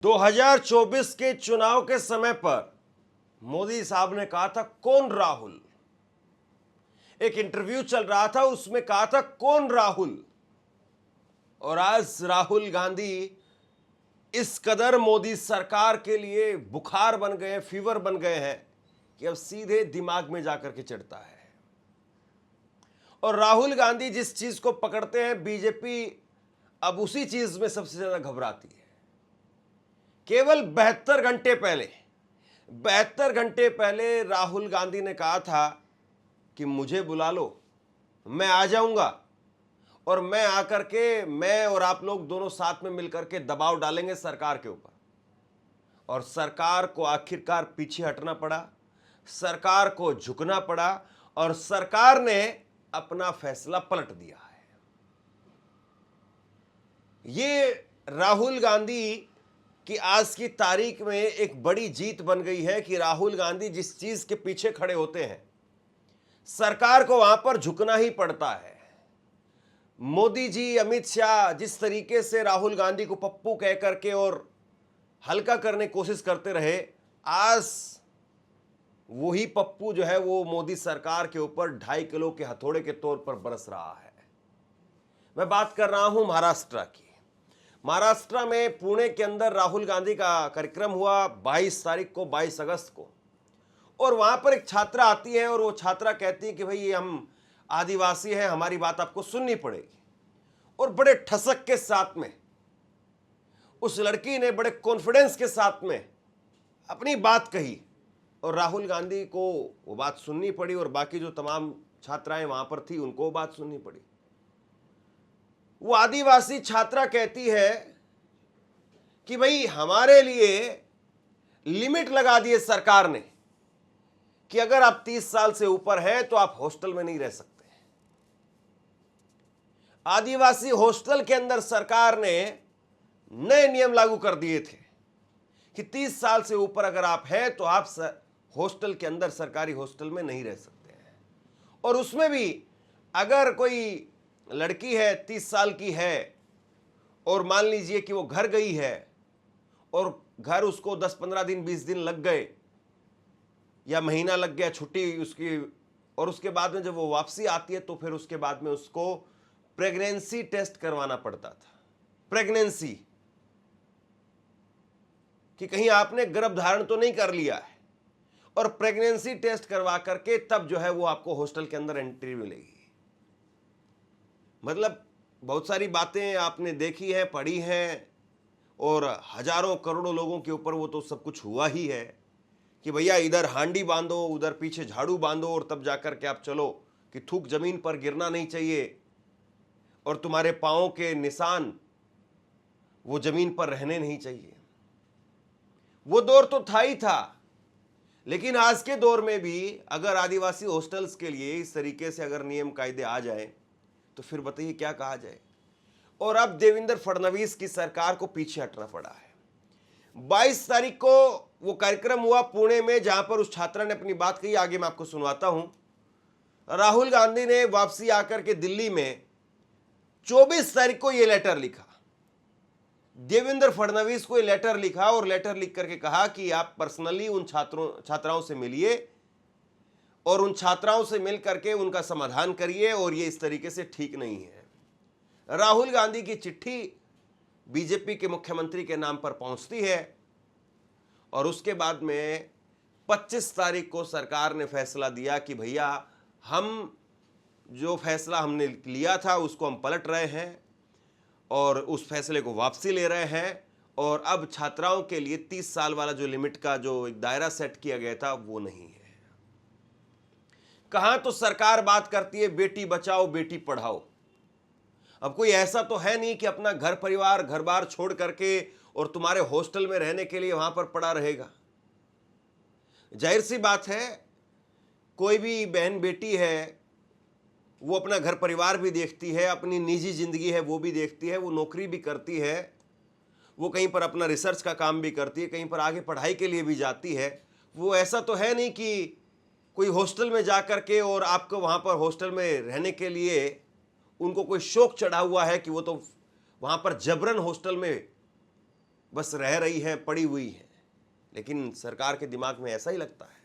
2024 के चुनाव के समय पर मोदी साहब ने कहा था कौन राहुल। एक इंटरव्यू चल रहा था, उसमें कहा था कौन राहुल। और आज राहुल गांधी इस कदर मोदी सरकार के लिए बुखार बन गए, फीवर बन गए हैं कि अब सीधे दिमाग में जाकर के चढ़ता है। और राहुल गांधी जिस चीज को पकड़ते हैं, बीजेपी अब उसी चीज में सबसे ज्यादा घबराती है। केवल 72 घंटे पहले राहुल गांधी ने कहा था कि मुझे बुला लो, मैं आ जाऊंगा और मैं आकर के मैं और आप लोग दोनों साथ में मिलकर के दबाव डालेंगे सरकार के ऊपर। और सरकार को आखिरकार पीछे हटना पड़ा, सरकार को झुकना पड़ा और सरकार ने अपना फैसला पलट दिया है। ये राहुल गांधी कि आज की तारीख में एक बड़ी जीत बन गई है कि राहुल गांधी जिस चीज के पीछे खड़े होते हैं, सरकार को वहां पर झुकना ही पड़ता है। मोदी जी, अमित शाह जिस तरीके से राहुल गांधी को पप्पू कह करके और हल्का करने की कोशिश करते रहे, आज वही पप्पू जो है वो मोदी सरकार के ऊपर 2.5 किलो के हथौड़े के तौर पर बरस रहा है। मैं बात कर रहा हूं महाराष्ट्र की। महाराष्ट्र में पुणे के अंदर राहुल गांधी का कार्यक्रम हुआ 22 तारीख को, 22 अगस्त को। और वहां पर एक छात्रा आती है और वो छात्रा कहती है कि भाई हम आदिवासी हैं, हमारी बात आपको सुननी पड़ेगी। और बड़े ठसक के साथ में उस लड़की ने बड़े कॉन्फिडेंस के साथ में अपनी बात कही और राहुल गांधी को वो बात सुननी पड़ी और बाकी जो तमाम छात्राएं वहां पर थी उनको वो बात सुननी पड़ी। वो आदिवासी छात्रा कहती है कि भाई हमारे लिए लिमिट लगा दी है सरकार ने कि अगर आप 30 साल से ऊपर हैं तो आप हॉस्टल में नहीं रह सकते। आदिवासी हॉस्टल के अंदर सरकार ने नए नियम लागू कर दिए थे कि 30 साल से ऊपर अगर आप हैं तो आप हॉस्टल के अंदर, सरकारी हॉस्टल में नहीं रह सकते हैं। और उसमें भी अगर कोई लड़की है 30 साल की है और मान लीजिए कि वो घर गई है और घर उसको 10-15 दिन 20 दिन लग गए या महीना लग गया छुट्टी उसकी, और उसके बाद में जब वो वापसी आती है तो फिर उसके बाद में उसको प्रेगनेंसी टेस्ट करवाना पड़ता था। प्रेगनेंसी कि कहीं आपने गर्भ धारण तो नहीं कर लिया है, और प्रेगनेंसी टेस्ट करवा करके तब जो है वो आपको हॉस्टल के अंदर एंट्री मिलेगी। मतलब बहुत सारी बातें आपने देखी हैं, पढ़ी हैं, और हजारों करोड़ों लोगों के ऊपर वो तो सब कुछ हुआ ही है कि भैया इधर हांडी बांधो, उधर पीछे झाड़ू बांधो और तब जाकर के आप चलो कि थूक जमीन पर गिरना नहीं चाहिए और तुम्हारे पांवों के निशान वो जमीन पर रहने नहीं चाहिए। वो दौर तो था ही था, लेकिन आज के दौर में भी अगर आदिवासी हॉस्टल्स के लिए इस तरीके से अगर नियम कायदे आ जाए तो फिर बताइए क्या कहा जाए। और अब देवेंद्र फडणवीस की सरकार को पीछे हटना पड़ा है। 22 तारीख को वो कार्यक्रम हुआ पुणे में जहां पर उस छात्रा ने अपनी बात कही, आगे मैं आपको सुनवाता हूं। राहुल गांधी ने वापसी आकर के दिल्ली में 24 तारीख को ये लेटर लिखा, देवेंद्र फडणवीस को ये लेटर लिखा और लेटर लिख करके कहा कि आप पर्सनली उन छात्राओं से मिलिए और उन छात्राओं से मिल करके उनका समाधान करिए और ये इस तरीके से ठीक नहीं है। राहुल गांधी की चिट्ठी बीजेपी के मुख्यमंत्री के नाम पर पहुंचती है और उसके बाद में 25 तारीख को सरकार ने फैसला दिया कि भैया हम जो फैसला हमने लिया था उसको हम पलट रहे हैं और उस फैसले को वापसी ले रहे हैं, और अब छात्राओं के लिए 30 साल वाला जो लिमिट का जो एक दायरा सेट किया गया था वो नहीं है। कहां तो सरकार बात करती है बेटी बचाओ बेटी पढ़ाओ। अब कोई ऐसा तो है नहीं कि अपना घर परिवार घर बार छोड़ करके और तुम्हारे हॉस्टल में रहने के लिए वहां पर पड़ा रहेगा। जाहिर सी बात है, कोई भी बहन बेटी है वो अपना घर परिवार भी देखती है, अपनी निजी जिंदगी है वो भी देखती है, वो नौकरी भी करती है, वो कहीं पर अपना रिसर्च का काम भी करती है, कहीं पर आगे पढ़ाई के लिए भी जाती है। वो ऐसा तो है नहीं कि कोई हॉस्टल में जा कर के और आपको वहाँ पर हॉस्टल में रहने के लिए उनको कोई शौक चढ़ा हुआ है कि वो तो वहाँ पर जबरन हॉस्टल में बस रह रही हैं, पड़ी हुई हैं। लेकिन सरकार के दिमाग में ऐसा ही लगता है।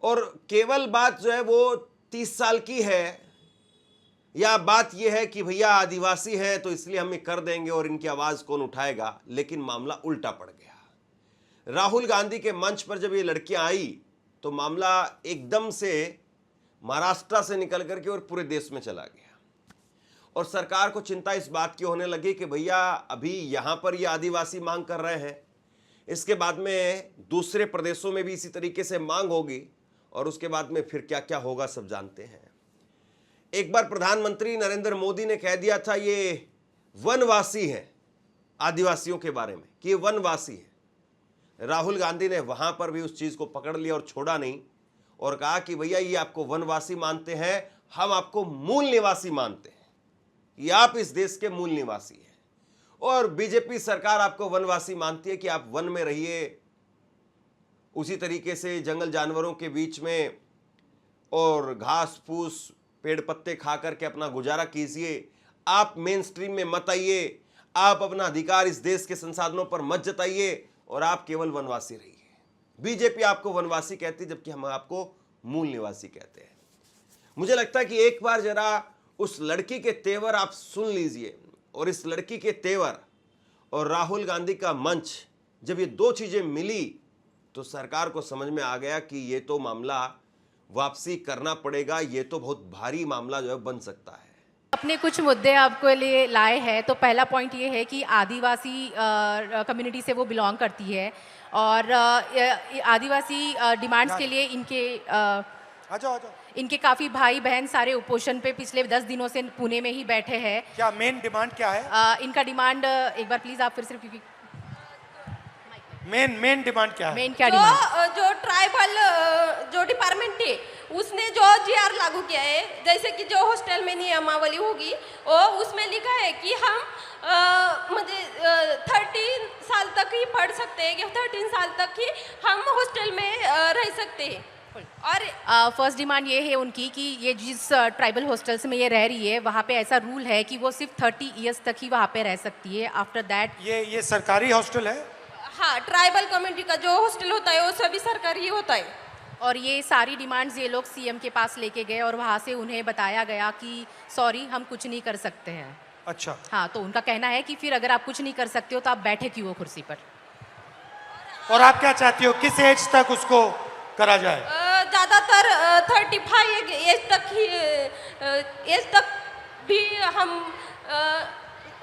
और केवल बात जो है वो 30 साल की है, या बात यह है कि भैया आदिवासी हैं तो इसलिए हम ये कर देंगे और इनकी आवाज कौन उठाएगा। लेकिन मामला उल्टा पड़ गया। राहुल गांधी के मंच पर जब ये लड़कियां आई तो मामला एकदम से महाराष्ट्र से निकल करके और पूरे देश में चला गया। और सरकार को चिंता इस बात की होने लगी कि भैया अभी यहां पर ये आदिवासी मांग कर रहे हैं, इसके बाद में दूसरे प्रदेशों में भी इसी तरीके से मांग होगी, और उसके बाद में फिर क्या क्या होगा सब जानते हैं। एक बार प्रधानमंत्री नरेंद्र मोदी ने कह दिया था ये वनवासी हैं, आदिवासियों के बारे में कि ये वनवासी है। राहुल गांधी ने वहां पर भी उस चीज को पकड़ लिया और छोड़ा नहीं, और कहा कि भैया ये आपको वनवासी मानते हैं, हम आपको मूल निवासी मानते हैं, ये आप इस देश के मूल निवासी हैं। और बीजेपी सरकार आपको वनवासी मानती है कि आप वन में रहिए, उसी तरीके से जंगल जानवरों के बीच में, और घास फूस पेड़ पत्ते खा करके अपना गुजारा कीजिए। आप मेन स्ट्रीम में मत आइए, आप अपना अधिकार इस देश के संसाधनों पर मत जताइए, और आप केवल वनवासी रहिए। बीजेपी आपको वनवासी कहती है, जबकि हम आपको मूल निवासी कहते हैं। मुझे लगता है कि एक बार जरा उस लड़की के तेवर आप सुन लीजिए, और इस लड़की के तेवर और राहुल गांधी का मंच, जब ये दो चीजें मिली तो सरकार को समझ में आ गया कि ये तो मामला वापसी करना पड़ेगा, ये तो बहुत भारी मामला जो है बन सकता है। अपने कुछ मुद्दे आपको लिए लाए हैं। तो पहला पॉइंट ये है कि आदिवासी कम्युनिटी से वो बिलोंग करती है, और आदिवासी डिमांड्स के लिए इनके काफ़ी भाई बहन सारे उपोषण पे पिछले 10 दिनों से पुणे में ही बैठे हैं। क्या मेन डिमांड क्या है? इनका डिमांड एक बार प्लीज़ आप फिर से, क्योंकि मेन डिमांड क्या है? मेन क्या डिमांड? जो ट्राइबल जो डिपार्टमेंट है उसने जो जीआर लागू किया है, जैसे कि जो हॉस्टल में नियमावली होगी वो उसमें लिखा है कि हम मुझे 13 साल तक ही पढ़ सकते हैं, कि 13 साल तक ही हम हॉस्टल में रह सकते हैं। और फर्स्ट डिमांड ये है उनकी कि ये जिस ट्राइबल हॉस्टल्स में ये रह रही है वहाँ पे ऐसा रूल है कि वो सिर्फ 30 ईयर्स तक ही वहाँ पे रह सकती है। आफ्टर दैट ये सरकारी हॉस्टल है? हाँ, ट्राइबल कम्युनिटी का जो हॉस्टल होता है वो सभी सरकारी होता है। और ये सारी डिमांड्स ये लोग सीएम के पास लेके गए, और वहाँ से उन्हें बताया गया कि सॉरी हम कुछ नहीं कर सकते हैं। अच्छा। हाँ, तो उनका कहना है कि फिर अगर आप कुछ नहीं कर सकते हो तो आप बैठे क्यों हो कुर्सी पर। और आप क्या चाहती हो, किस एज तक उसको करा जाए? ज़्यादातर 35 एज तक भी हम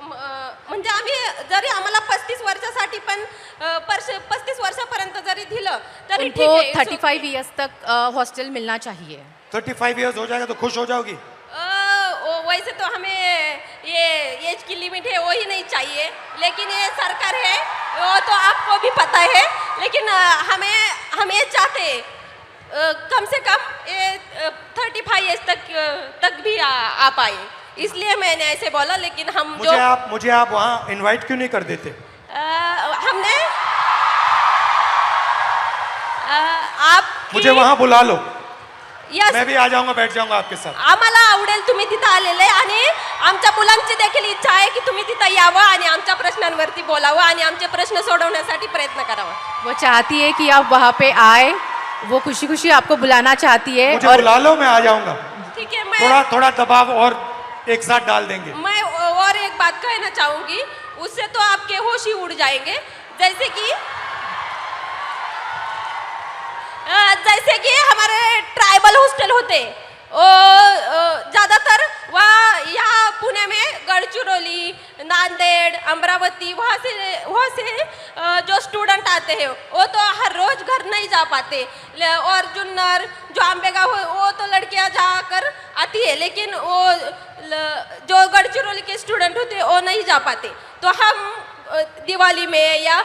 म्हणजे आम्ही जरी आम्हाला 35 वर्षासाठी पण 35 वर्षापर्यंत जरी दिलं तरी ठीक उनको है। 35 ईयर्स तक हॉस्टल मिलना चाहिए। 35 इयर्स हो जाएगा तो खुश हो जाओगी? वैसे तो हमें ये एज की लिमिट है वो ही नहीं चाहिए, लेकिन ये सरकार है वो तो आपको भी पता है। लेकिन हम ये चाहते कम से कम ये 35 एज तक भी आ पाए, इसलिए मैंने ऐसे बोला। लेकिन हम मुझे आप वहाँ इनवाइट क्यों नहीं कर देते? हमने आप मुझे वहाँ बुला लो, यस, मैं भी आ जाऊंगा, बैठ जाऊंगा आपके साथ। आम्हाला आवडेल तुम्ही तिथं आलेले, आणि आमच्या मुलांची देखील इच्छा आहे की तुम्ही तिथं यावं आणि आमच्या प्रश्नांवरती बोलावं आणि आमचे प्रश्न सोडवण्यासाठी प्रयत्न करावा। वो चाहती है कि आप वहाँ पे आए, वो खुशी खुशी आपको बुलाना चाहती है। मुझे बुला लो, मैं आ जाऊंगा। ठीक है, मैं थोड़ा दबाव और एक साथ डाल देंगे। मैं और एक बात कहना चाहूंगी, उससे तो आपके होश ही उड़ जाएंगे। जैसे कि हमारे ट्राइबल हॉस्टल होते ज़्यादातर वहाँ यहाँ पुणे में गढ़चिरौली, नांदेड़, अमरावती, वहाँ से जो स्टूडेंट आते हैं वो तो हर रोज घर नहीं जा पाते। और जुन्नर जो आंबेगांव वो तो लड़कियाँ जाकर आती है, लेकिन वो जो गढ़चिरौली के स्टूडेंट होते हैं वो नहीं जा पाते। तो हम दिवाली में या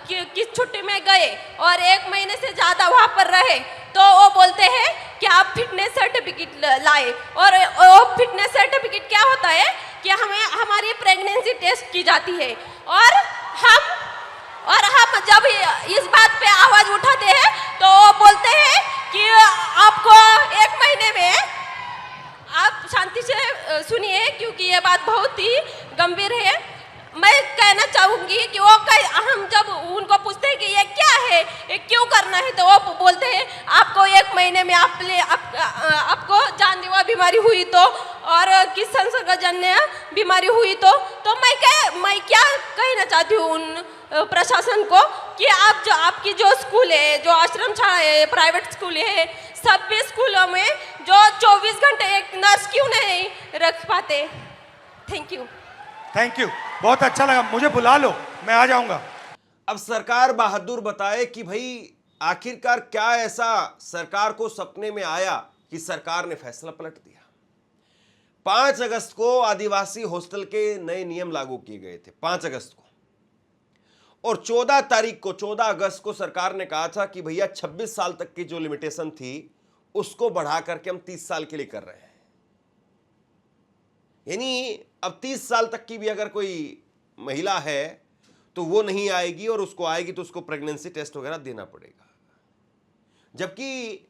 किस छुट्टी में गए और 1 महीने से ज़्यादा वहाँ पर रहे, तो वो बोलते हैं कि आप फिटनेस सर्टिफिकेट लाए। और वो फिटनेस सर्टिफिकेट क्या होता है कि हमारी प्रेगनेंसी टेस्ट की जाती है, और हम जब इस बात पे आवाज़ उठाते हैं तो वो बोलते हैं कि आपको 1 महीने में, आप शांति से सुनिए क्योंकि ये बात बहुत ही गंभीर है। मैं कहना चाहूँगी कहूंगी कि वो हम जब उनको पूछते हैं कि ये क्या है, ये क्यों करना है, तो वो बोलते हैं आपको 1 महीने में आपको जानलेवा बीमारी हुई तो, और किस संसर्गजन्य बीमारी हुई तो मैं क्या कहना चाहती हूँ उन प्रशासन को कि आप जो आपकी जो स्कूल है, जो आश्रम शाला है, प्राइवेट स्कूल है, सभी स्कूलों में जो 24 घंटे एक नर्स क्यों नहीं रख पाते। Thank you. थैंक यू, बहुत अच्छा लगा, मुझे बुला लो, मैं आ जाऊंगा। अब सरकार बहादुर बताए कि भाई आखिरकार क्या ऐसा सरकार को सपने में आया कि सरकार ने फैसला पलट दिया। 5 अगस्त को आदिवासी हॉस्टल के नए नियम लागू किए गए थे, 5 अगस्त को, और 14 अगस्त को सरकार ने कहा था कि भैया 26 साल तक की जो लिमिटेशन थी उसको बढ़ा करके हम 30 साल के लिए कर रहे हैं। यानी अब 30 साल तक की भी अगर कोई महिला है तो वो नहीं आएगी, और उसको आएगी तो उसको प्रेगनेंसी टेस्ट वगैरह देना पड़ेगा। जबकि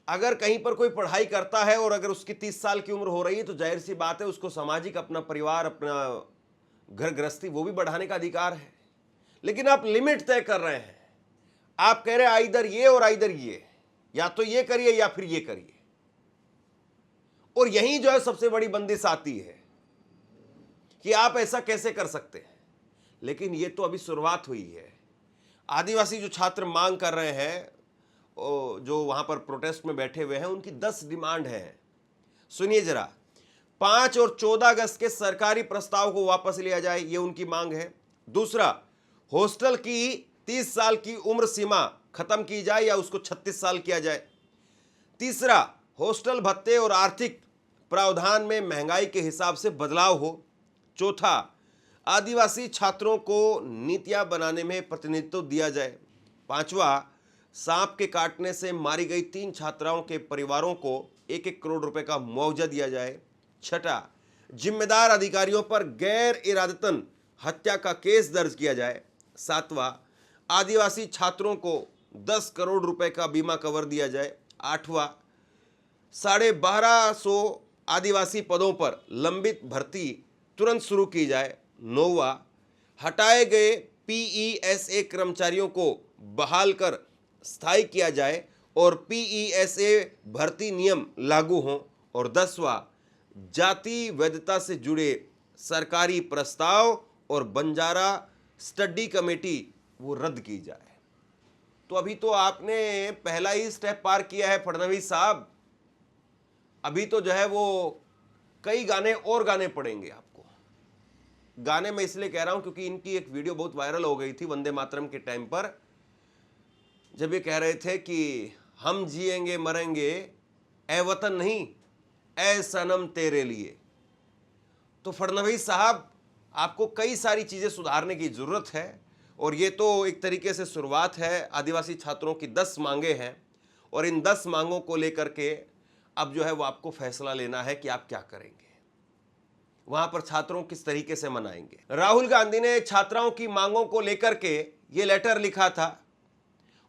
अगर कहीं पर कोई पढ़ाई करता है और अगर उसकी 30 साल की उम्र हो रही है तो जाहिर सी बात है उसको सामाजिक, अपना परिवार, अपना घर गृहस्थी वो भी बढ़ाने का अधिकार है। लेकिन आप लिमिट तय कर रहे हैं, आप कह रहे हैं इधर ये और इधर ये, या तो ये करिए या फिर ये करिए। और यही जो है सबसे बड़ी बंदिश आती है कि आप ऐसा कैसे कर सकते हैं। लेकिन ये तो अभी शुरुआत हुई है। आदिवासी जो छात्र मांग कर रहे हैं, जो वहां पर प्रोटेस्ट में बैठे हुए हैं, उनकी 10 डिमांड है। सुनिए जरा। 5 और 14 अगस्त के सरकारी प्रस्ताव को वापस लिया जाए, ये उनकी मांग है। दूसरा, हॉस्टल की 30 साल की उम्र सीमा खत्म की जाए या उसको 36 साल किया जाए। तीसरा, हॉस्टल भत्ते और आर्थिक प्रावधान में महंगाई के हिसाब से बदलाव हो। चौथा, आदिवासी छात्रों को नीतियां बनाने में प्रतिनिधित्व दिया जाए। पांचवा, सांप के काटने से मारी गई 3 छात्राओं के परिवारों को 1-1 करोड़ रुपए का मुआवजा दिया जाए। छठा, जिम्मेदार अधिकारियों पर गैर इरादतन हत्या का केस दर्ज किया जाए। सातवां, आदिवासी छात्रों को 10 करोड़ रुपए का बीमा कवर दिया जाए। आठवां, 1250 आदिवासी पदों पर लंबित भर्ती तुरंत शुरू की जाए। नौवां, हटाए गए PESA कर्मचारियों को बहाल कर स्थायी किया जाए और PESA भर्ती नियम लागू हों। और 10वां, जाति वैधता से जुड़े सरकारी प्रस्ताव और बंजारा स्टडी कमेटी वो रद्द की जाए। तो अभी तो आपने पहला ही स्टेप पार किया है फडणवीस साहब। अभी तो जो है वो कई गाने और गाने पड़ेंगे आपको। गाने मैं इसलिए कह रहा हूं क्योंकि इनकी एक वीडियो बहुत वायरल हो गई थी वंदे मातरम के टाइम पर, जब ये कह रहे थे कि हम जिएंगे मरेंगे ए वतन नहीं ए सनम तेरे लिए। तो फडणवीस साहब, आपको कई सारी चीजें सुधारने की जरूरत है, और ये तो एक तरीके से शुरुआत है। आदिवासी छात्रों की 10 मांगे हैं, और इन 10 मांगों को लेकर के अब जो है वो आपको फैसला लेना है कि आप क्या करेंगे, वहां पर छात्रों किस तरीके से मनाएंगे। राहुल गांधी ने छात्राओं की मांगों को लेकर के ये लेटर लिखा था,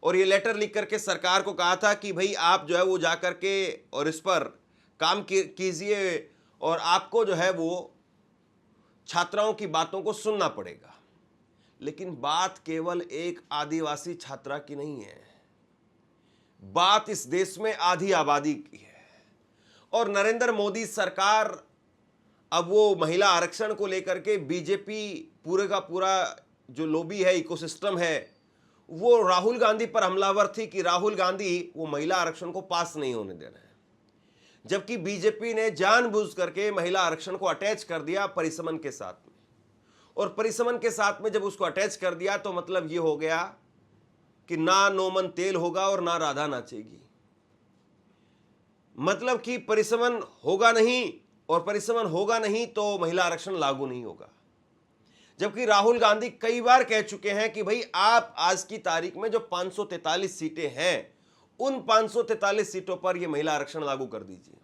और ये लेटर लिख करके सरकार को कहा था कि भाई आप जो है वो जा करके और इस पर काम कीजिए, और आपको जो है वो छात्राओं की बातों को सुनना पड़ेगा। लेकिन बात केवल एक आदिवासी छात्रा की नहीं है, बात इस देश में आधी आबादी की है। और नरेंद्र मोदी सरकार अब वो महिला आरक्षण को लेकर के बीजेपी पूरे का पूरा जो लॉबी है, इकोसिस्टम है, वो राहुल गांधी पर हमलावर थी कि राहुल गांधी वो महिला आरक्षण को पास नहीं होने देना है। जबकि बीजेपी ने जानबूझ करके महिला आरक्षण को अटैच कर दिया परिसमन के साथ में, और परिसमन के साथ में जब उसको अटैच कर दिया तो मतलब ये हो गया कि ना नोमन तेल होगा और ना राधा नाचेगी। मतलब कि परिसमन होगा नहीं, और परिसमन होगा नहीं तो महिला आरक्षण लागू नहीं होगा। जबकि राहुल गांधी कई बार कह चुके हैं कि भाई आप आज की तारीख में जो 543 सीटें हैं, उन 543 सीटों पर यह महिला आरक्षण लागू कर दीजिए।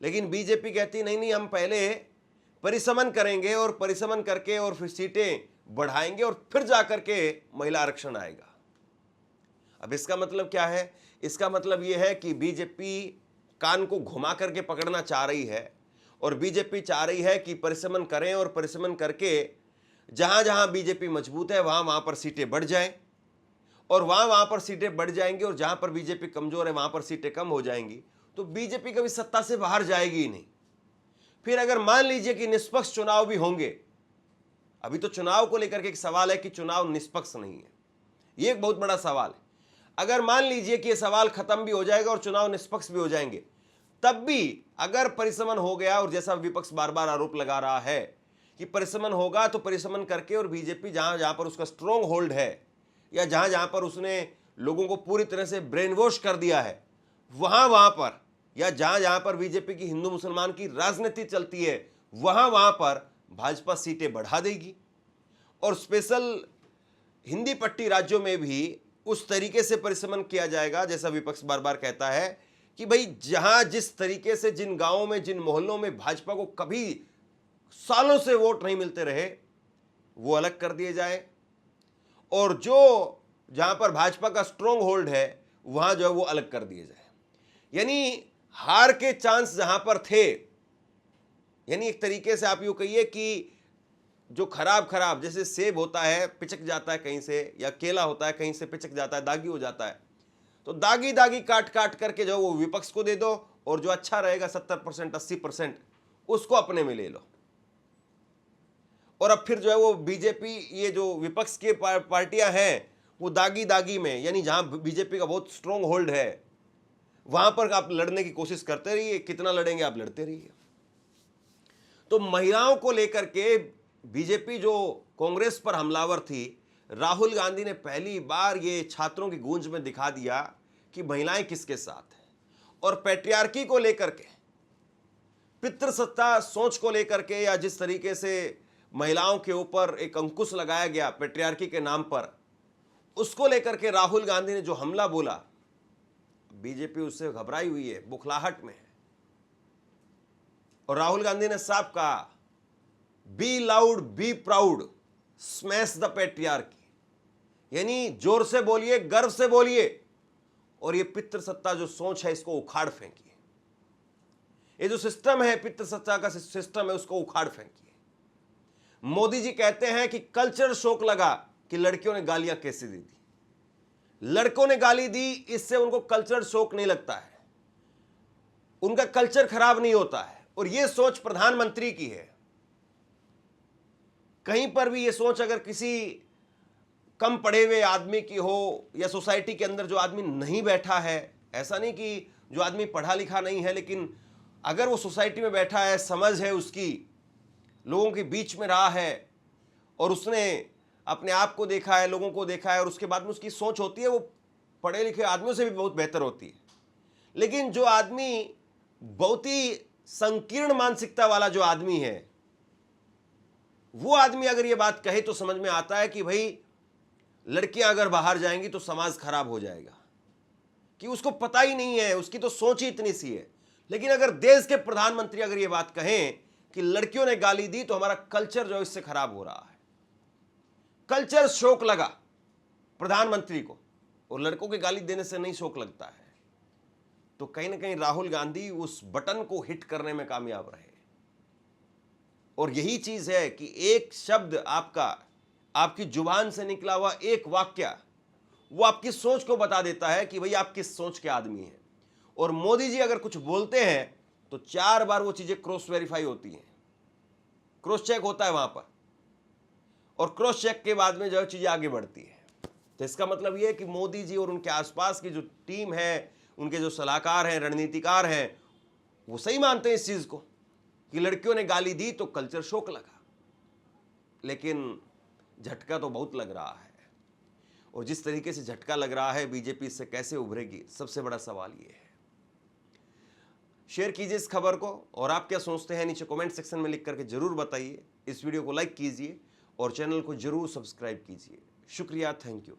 लेकिन बीजेपी कहती नहीं नहीं, हम पहले परिसमन करेंगे और परिसमन करके और फिर सीटें बढ़ाएंगे और फिर जाकर के महिला आरक्षण आएगा। अब इसका मतलब क्या है? इसका मतलब यह है कि बीजेपी कान को घुमा करके पकड़ना चाह रही है, और बीजेपी चाह रही है कि परिसमन करें और परिसमन करके जहां जहां बीजेपी मजबूत है वहां वहां पर सीटें बढ़ जाएं, और वहां वहां पर सीटें बढ़ जाएंगी, और जहां पर बीजेपी कमजोर है वहां पर सीटें कम हो जाएंगी, तो बीजेपी कभी सत्ता से बाहर जाएगी ही नहीं। फिर अगर मान लीजिए कि निष्पक्ष चुनाव भी होंगे, अभी तो चुनाव को लेकर के एक सवाल है कि चुनाव निष्पक्ष नहीं है, ये एक बहुत बड़ा सवाल है। अगर मान लीजिए कि यह सवाल खत्म भी हो जाएगा और चुनाव निष्पक्ष भी हो जाएंगे, तब भी अगर परिसमन हो गया, और जैसा विपक्ष बार बार आरोप लगा रहा है कि परिसमन होगा, तो परिसमन करके और बीजेपी जहां जहां पर उसका स्ट्रॉन्ग होल्ड है, या जहां जहां पर उसने लोगों को पूरी तरह से ब्रेन वॉश कर दिया है, वहां वहां पर, या जहां जहां पर बीजेपी की हिंदू मुसलमान की राजनीति चलती है, वहां वहां पर भाजपा सीटें बढ़ा देगी। और स्पेशल हिंदी पट्टी राज्यों में भी उस तरीके से परिसमन किया जाएगा, जैसा विपक्ष बार बार कहता है कि भाई जहां जिस तरीके से जिन गांवों में, जिन मोहल्लों में भाजपा को कभी सालों से वोट नहीं मिलते रहे, वो अलग कर दिए जाए, और जो जहां पर भाजपा का स्ट्रॉन्ग होल्ड है वहां जो है वो अलग कर दिए जाए। यानी हार के चांस जहां पर थे, यानी एक तरीके से आप यूं कहिए कि जो खराब जैसे सेब होता है पिचक जाता है कहीं से, या केला होता है कहीं से पिचक जाता है, दागी हो जाता है, तो दागी काट करके जो वो विपक्ष को दे दो, और जो अच्छा रहेगा 70% 80% उसको अपने में ले लो। और अब फिर जो है वो बीजेपी, ये जो विपक्ष की पार्टियां हैं, वो दागी में, यानी जहां बीजेपी का बहुत स्ट्रॉन्ग होल्ड है वहां पर आप लड़ने की कोशिश करते रहिए, कितना लड़ेंगे आप, लड़ते रहिए। तो महिलाओं को लेकर के बीजेपी जो कांग्रेस पर हमलावर थी, राहुल गांधी ने पहली बार ये छात्रों की गूंज में दिखा दिया कि महिलाएं किसके साथ हैं। और पैट्रियार्की को लेकर के, पितृसत्ता सोच को लेकर के, या जिस तरीके से महिलाओं के ऊपर एक अंकुश लगाया गया पैट्रियार्की के नाम पर, उसको लेकर के राहुल गांधी ने जो हमला बोला, बीजेपी उससे घबराई हुई है, बुखलाहट में है। और राहुल गांधी ने साफ कहा, be loud be proud smash the patriarchy, यानी जोर से बोलिए, गर्व से बोलिए, और ये पितृसत्ता जो सोच है इसको उखाड़ फेंकिए। ये जो सिस्टम है, पितृसत्ता का सिस्टम है, उसको उखाड़ फेंकिए। मोदी जी कहते हैं कि कल्चर शॉक लगा कि लड़कियों ने गालियां कैसे दी थी। लड़कों ने गाली दी, इससे उनको कल्चर शॉक नहीं लगता है, उनका कल्चर खराब नहीं होता है। और यह सोच प्रधानमंत्री की है। कहीं पर भी यह सोच अगर किसी कम पढ़े हुए आदमी की हो, या सोसाइटी के अंदर जो आदमी नहीं बैठा है, ऐसा नहीं कि जो आदमी पढ़ा लिखा नहीं है, लेकिन अगर वो सोसाइटी में बैठा है, समझ है उसकी, लोगों के बीच में रहा है, और उसने अपने आप को देखा है, लोगों को देखा है, और उसके बाद में उसकी सोच होती है वो पढ़े लिखे आदमियों से भी बहुत बेहतर होती है। लेकिन जो आदमी बहुत ही संकीर्ण मानसिकता वाला जो आदमी है, वो आदमी अगर ये बात कहे तो समझ में आता है कि भाई लड़कियां अगर बाहर जाएंगी तो समाज खराब हो जाएगा, कि उसको पता ही नहीं है, उसकी तो सोच ही इतनी सी है। लेकिन अगर देश के प्रधानमंत्री अगर ये बात कहें कि लड़कियों ने गाली दी तो हमारा कल्चर जो इससे खराब हो रहा है, कल्चर शौक लगा प्रधानमंत्री को, और लड़कों की गाली देने से नहीं शौक लगता है, तो कहीं ना कहीं राहुल गांधी उस बटन को हिट करने में कामयाब रहे। और यही चीज है कि एक शब्द आपकी जुबान से निकला हुआ एक वाक्य, वो आपकी सोच को बता देता है कि भाई आप किस सोच के आदमी हैं। और मोदी जी अगर कुछ बोलते हैं तो 4 बार वो चीजें क्रॉस वेरीफाई होती हैं, क्रॉस चेक होता है वहां पर, और क्रॉस चेक के बाद में जो चीजें आगे बढ़ती है। तो इसका मतलब ये है कि मोदी जी और उनके आसपास की जो टीम है, उनके जो सलाहकार हैं, रणनीतिकार हैं, वो सही मानते हैं इस चीज को कि लड़कियों ने गाली दी तो कल्चर शॉक लगा। लेकिन झटका तो बहुत लग रहा है, और जिस तरीके से झटका लग रहा है, बीजेपी इससे कैसे उभरेगी, सबसे बड़ा सवाल ये है। शेयर कीजिए इस खबर को, और आप क्या सोचते हैं नीचे कमेंट सेक्शन में लिख करके जरूर बताइए। इस वीडियो को लाइक कीजिए और चैनल को जरूर सब्सक्राइब कीजिए। शुक्रिया, थैंक यू।